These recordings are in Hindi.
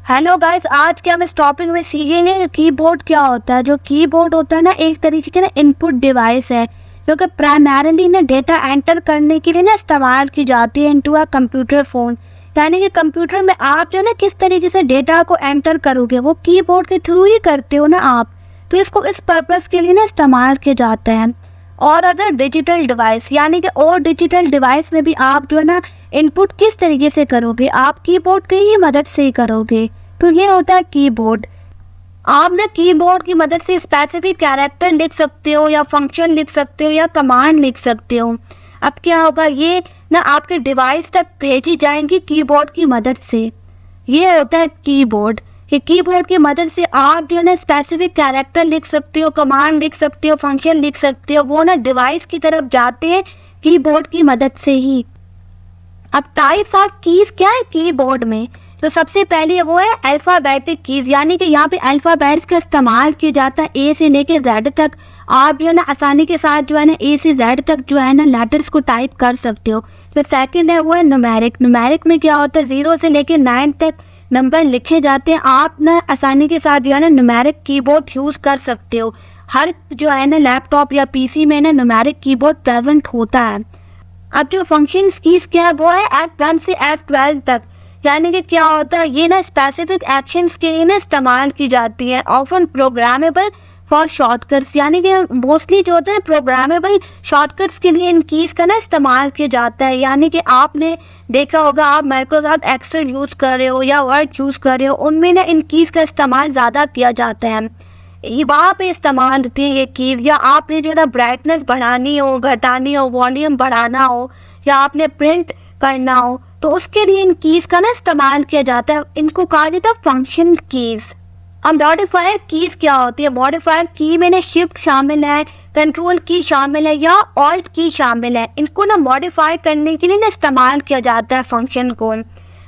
हेलो गाइस, आज के हम इस टॉपिक में सीखेंगे कीबोर्ड क्या होता है। जो कीबोर्ड होता है ना, एक तरीके से ना इनपुट डिवाइस है जो कि प्राइमरीली ना डेटा एंटर करने के लिए ना इस्तेमाल की जाती है इनटू अ कंप्यूटर फोन। यानी कि कंप्यूटर में आप जो ना किस तरीके से डेटा को एंटर करोगे वो कीबोर्ड के थ्रू ही करते हो ना आप। तो इसको इस पर्पस के लिए ना इस्तेमाल किया जाता है। और अगर डिजिटल डिवाइस यानी कि और डिजिटल डिवाइस में भी आप जो है ना इनपुट किस तरीके से करोगे, आप कीबोर्ड की ही मदद से ही करोगे। तो ये होता है कीबोर्ड। आप ना कीबोर्ड की मदद से स्पेसिफिक कैरेक्टर लिख सकते हो या फंक्शन लिख सकते हो या कमांड लिख सकते हो। अब क्या होगा, ये ना आपके डिवाइस तक भेजी जाएंगी कीबोर्ड की मदद से। ये होता है कीबोर्ड कि कीबोर्ड की मदद से आप जो है ना स्पेसिफिक कैरेक्टर लिख सकते हो, कमांड लिख सकते हो, फंक्शन लिख सकते हो। वो ना डिवाइस की तरफ जाते हैं कीबोर्ड की मदद से ही। अब टाइप्स ऑफ कीज क्या है कीबोर्ड में, तो सबसे पहले वो है अल्फाबेटिक कीज, यानी कि यहाँ पे अल्फाबेट्स का इस्तेमाल किया जाता है ए से लेके जेड तक। आप जो है ना आसानी के साथ जो है ना ए से जेड तक जो है ना लेटर्स को टाइप कर सकते हो। तो सेकंड है वो है न्यूमेरिक। न्यूमेरिक में क्या होता है, 0 से लेके 9 तक नंबर लिखे जाते हैं। आप ना आसानी के साथ जो है ना न्यूमेरिक कीबोर्ड यूज कर सकते हो। हर जो है ना लैपटॉप या पीसी में ना न्यूमेरिक कीबोर्ड प्रेजेंट होता है। अब जो फंक्शन कीज क्या है वो है F1 से F12 तक। यानी कि क्या होता है, ये ना स्पेसिफिक एक्शंस के लिए ना इस्तेमाल की जाती है। ऑफन प्रोग्रामेबल फॉर शॉर्टकट्स, यानी कि मोस्टली जो होता है प्रोग्रामेबल शॉर्टकट्स के लिए इन कीज का ना इस्तेमाल किया जाता है। यानी कि आपने देखा होगा, आप माइक्रोसॉफ्ट एक्सेल यूज कर रहे हो या वर्ड यूज कर रहे हो, उनमें ना इन कीज का इस्तेमाल ज़्यादा किया जाता है। वहाँ पे इस्तेमाल होती है ये कीज। या आपने जो है ना ब्राइटनेस बढ़ानी हो, घटानी हो, वॉल्यूम बढ़ाना हो, या आपने प्रिंट करना हो, तो उसके लिए इन कीज का ना इस्तेमाल किया जाता है। इनको कहा जाता है फंक्शन कीज। अब मॉडिफायर कीज क्या होती है, मॉडिफायर की में ना शिफ्ट शामिल है, कंट्रोल की शामिल है या ऑल्ट की शामिल है। इनको ना मॉडिफाई करने के लिए ना इस्तेमाल किया जाता है फंक्शन को।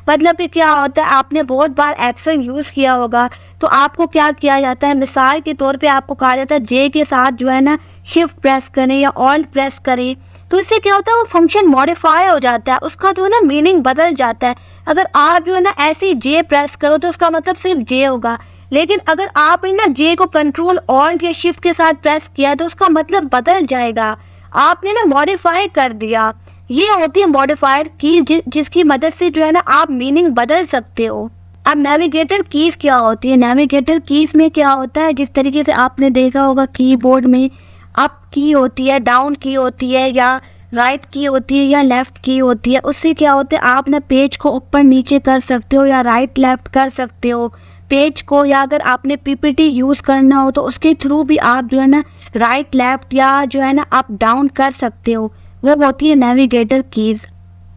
मतलब कि क्या होता है, आपने बहुत बार एक्सेल यूज़ किया होगा, तो आपको क्या किया जाता है, मिसाल के तौर पे आपको कहा जाता है जे के साथ जो है ना शिफ्ट प्रेस करें या ऑल्ट प्रेस करें। तो इससे क्या होता है, वो फंक्शन मॉडिफाई हो जाता है, उसका जो है ना मीनिंग बदल जाता है। अगर आप जो है ना ऐसे जे प्रेस करो तो उसका मतलब सिर्फ जे होगा, लेकिन अगर आपने ना जे को कंट्रोल ऑल्ट या शिफ्ट के साथ प्रेस किया तो उसका मतलब बदल जाएगा। आपने ना मॉडिफाई कर दिया। ये होती है मॉडिफायर की, जिसकी मदद से जो है ना आप मीनिंग बदल सकते हो। अब नेविगेटर कीज क्या होती है, नेविगेटर कीज में क्या होता है, जिस तरीके से आपने देखा होगा कीबोर्ड में अप की होती है, डाउन की होती है, या राइट की होती है, या लेफ्ट की होती है। उससे क्या होता है, आप ना पेज को ऊपर नीचे कर सकते हो या राइट लेफ्ट कर सकते हो पेज को। या अगर आपने पीपीटी यूज़ करना हो तो उसके थ्रू भी आप जो है ना राइट लेफ्ट या जो है ना अप डाउन कर सकते हो। वो होती है नेविगेटर कीज।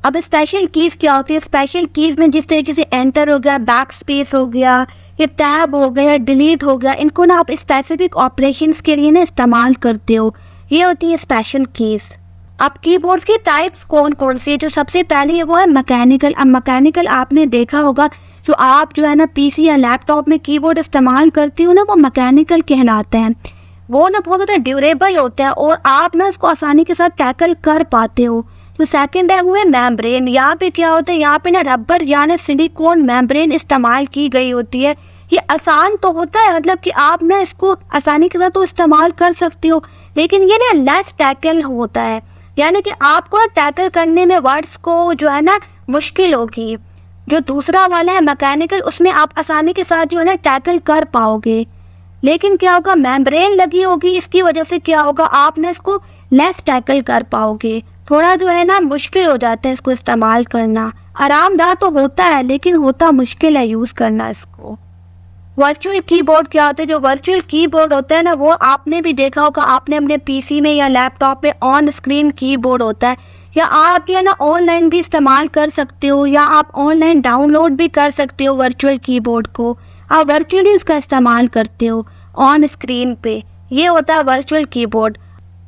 अब स्पेशल कीज क्या होती है, स्पेशल कीज में जिस तरीके से एंटर हो गया, बैक स्पेस हो गया, ये टैब हो गया, डिलीट हो गया, इनको ना आप स्पेसिफिक ऑपरेशंस के लिए ना इस्तेमाल करते हो। ये होती है स्पेशल कीज। अब कीबोर्ड्स की टाइप्स कौन कौन सी है, जो सबसे पहले वो है मैकेनिकल। अब मैकेनिकल आपने देखा होगा, जो आप जो है ना पीसी या लैपटॉप में कीबोर्ड इस्तेमाल करती हो ना, वो मैकेनिकल कहलाते हैं। वो ना बहुत ज़्यादा ड्यूरेबल होता है और आप ना इसको आसानी के साथ टैकल कर पाते हो। तो सेकंड है वो है मेम्ब्रेन। यहाँ पे क्या होता है, यहाँ पे ना रबर या ना सिलिकॉन मेम्ब्रेन इस्तेमाल की गई होती है। ये आसान तो होता है, मतलब कि आप ना इसको आसानी के साथ तो इस्तेमाल कर सकते हो, लेकिन ये ना लेस टैकल होता है। यानी कि आपको ना टैकल करने में वर्ड्स को जो है ना मुश्किल होगी। जो दूसरा वाला है मैकेनिकल, उसमें आप आसानी के साथ जो है ना टैकल कर पाओगे। लेकिन क्या होगा, मेम्ब्रेन लगी होगी, इसकी वजह से क्या होगा, आप ना इसको लेस टैकल कर पाओगे। थोड़ा जो है ना मुश्किल हो जाता है इसको इस्तेमाल करना। आरामदाह तो होता है लेकिन होता मुश्किल है यूज़ करना इसको। वर्चुअल कीबोर्ड क्या होता है, जो वर्चुअल कीबोर्ड होता है ना, वो आपने भी देखा होगा, आपने अपने पीसी में या लैपटॉप में ऑन स्क्रीन कीबोर्ड होता है, या आप जो है ना ऑनलाइन भी इस्तेमाल कर सकते हो, या आप ऑनलाइन डाउनलोड भी कर सकते हो वर्चुअल कीबोर्ड को। आप वर्चुअली इसका इस्तेमाल करते हो ऑन स्क्रीन पे। ये होता है वर्चुअल कीबोर्ड।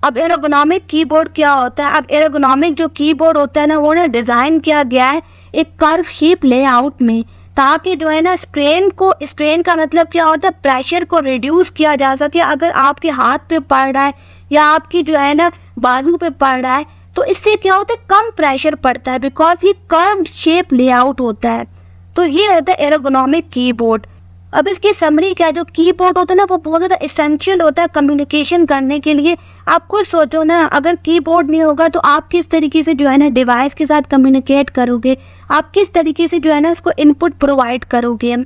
अब एर्गोनॉमिक कीबोर्ड क्या होता है, अब एर्गोनॉमिक जो कीबोर्ड होता है ना, वो ना डिज़ाइन किया गया है एक कर्व शेप लेआउट में, ताकि जो है ना स्ट्रेन का मतलब क्या होता है, प्रेशर को रिड्यूस किया जा सके। अगर आपके हाथ पे पड़ रहा है या आपकी जो है ना बाजू पे पड़ रहा है, तो इससे क्या होता है, कम प्रेशर पड़ता है, बिकॉज ये कर्व शेप लेआउट होता है। तो ये होता है एर्गोनॉमिक कीबोर्ड। अब इसकी समरी क्या है, जो कीबोर्ड होता है ना वो बहुत ज़्यादा एसेंशियल होता है कम्युनिकेशन करने के लिए। आप खुद सोचो ना, अगर कीबोर्ड नहीं होगा तो आप किस तरीके से जो है ना डिवाइस के साथ कम्युनिकेट करोगे, आप किस तरीके से जो है ना उसको इनपुट प्रोवाइड करोगे।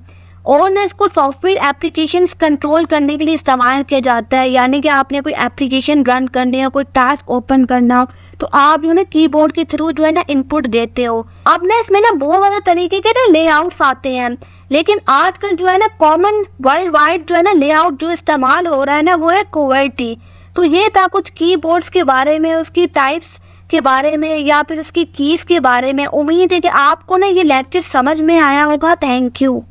और ना इसको सॉफ्टवेयर एप्लीकेशंस कंट्रोल करने के लिए इस्तेमाल किया जाता है, यानी कि आपने कोई एप्लीकेशन रन करने हो, कोई टास्क ओपन करना हो, तो आप जो है ना कीबोर्ड के थ्रू जो है ना इनपुट देते हो। अब ना इसमें ना बहुत ज़्यादा तरीके के ना लेआउट्स आते हैं, लेकिन आजकल जो है ना कॉमन वर्ल्ड वाइड जो है ना लेआउट जो इस्तेमाल हो रहा है ना वो है QWERTY। तो ये था कुछ कीबोर्ड्स के बारे में, उसकी टाइप्स के बारे में या फिर उसकी कीज़ के बारे में। उम्मीद है कि आपको ना ये लेक्चर समझ में आया होगा। Thank you.